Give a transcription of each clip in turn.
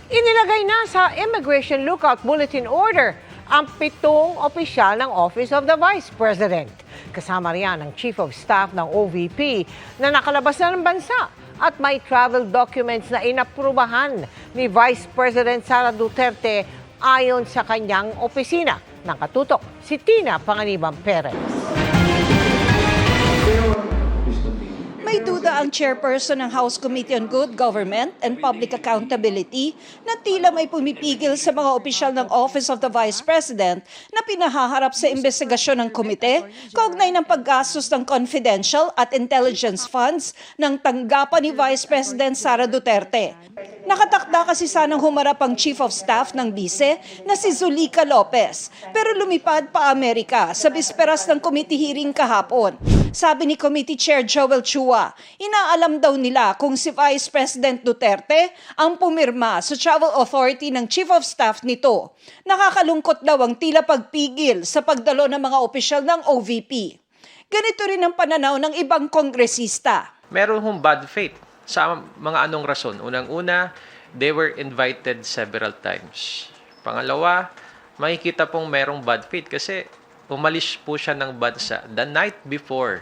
Inilagay na sa Immigration Lookout Bulletin Order ang 7 opisyal ng Office of the Vice President. Kasama riyan ang Chief of Staff ng OVP na nakalabas na ng bansa at may travel documents na inaprubahan ni Vice President Sara Duterte ayon sa kanyang opisina. Nakatutok si Tina Panganiban Perez. May duda ang chairperson ng House Committee on Good Government and Public Accountability na tila may pumipigil sa mga opisyal ng Office of the Vice President na pinahaharap sa investigasyon ng komite kaugnay ng paggastos ng confidential at intelligence funds ng tanggapan ni Vice President Sara Duterte. Nakatakda kasi sanang humarap ang Chief of Staff ng Bise na si Zulica Lopez pero lumipad pa Amerika sa bisperas ng committee hearing kahapon. Sabi ni Committee Chair Joel Chua, inaalam daw nila kung si Vice President Duterte ang pumirma sa travel authority ng Chief of Staff nito. Nakakalungkot daw ang tila pagpigil sa pagdalo ng mga opisyal ng OVP. Ganito rin ang pananaw ng ibang kongresista. Meron hong bad faith sa mga anong rason. Unang-una, they were invited several times. Pangalawa, makikita pong merong bad faith kasi umalis po siya ng bansa the night before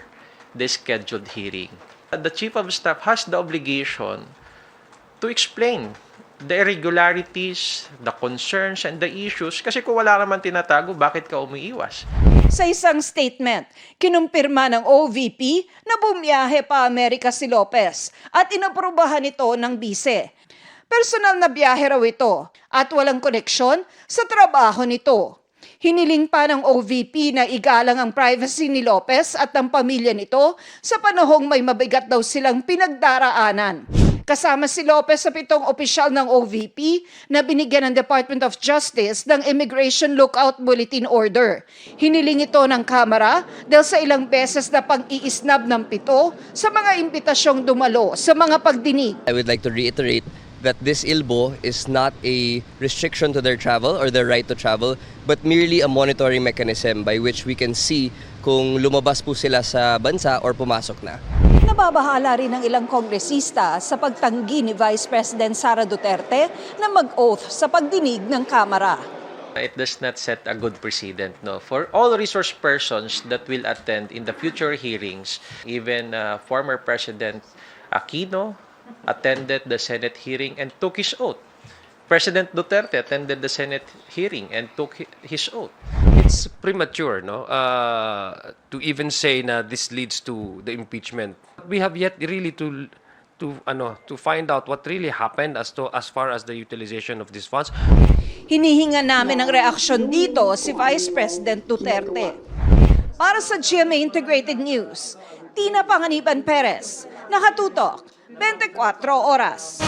the scheduled hearing. The Chief of Staff has the obligation to explain the irregularities, the concerns, and the issues. Kasi kung wala naman tinatago, bakit ka umiiwas? Sa isang statement, kinumpirma ng OVP na bumiyahe pa Amerika si Lopez at inaprubahan ito ng bise. Personal na biyahe raw ito at walang koneksyon sa trabaho nito. Hiniling pa ng OVP na igalang ang privacy ni Lopez at ng pamilya nito sa panahong may mabigat daw silang pinagdaraanan. Kasama si Lopez sa 7 opisyal ng OVP na binigyan ng Department of Justice ng Immigration Lookout Bulletin Order. Hiniling ito ng Kamara dahil sa ilang beses na pang-iisnab ng 7 sa mga imbitasyong dumalo sa mga pagdinig. I would like to reiterate that this ILBO is not a restriction to their travel or their right to travel, but merely a monitoring mechanism by which we can see kung lumabas po sila sa bansa or pumasok na. Nababahala rin ng ilang kongresista sa pagtanggi ni Vice President Sara Duterte na mag-oath sa pagdinig ng Kamara. It does not set a good precedent, no, for all resource persons that will attend in the future hearings. Even former President Aquino attended the Senate hearing and took his oath. President Duterte attended the Senate hearing and took his oath. It's premature, no, to even say na this leads to the impeachment. We have yet really to find out what really happened as far as the utilization of these funds. Hinihinga namin ng reaksyon dito si Vice President Duterte. Para sa GMA Integrated News, Tina Panganiban Perez, nakatutok 24 oras.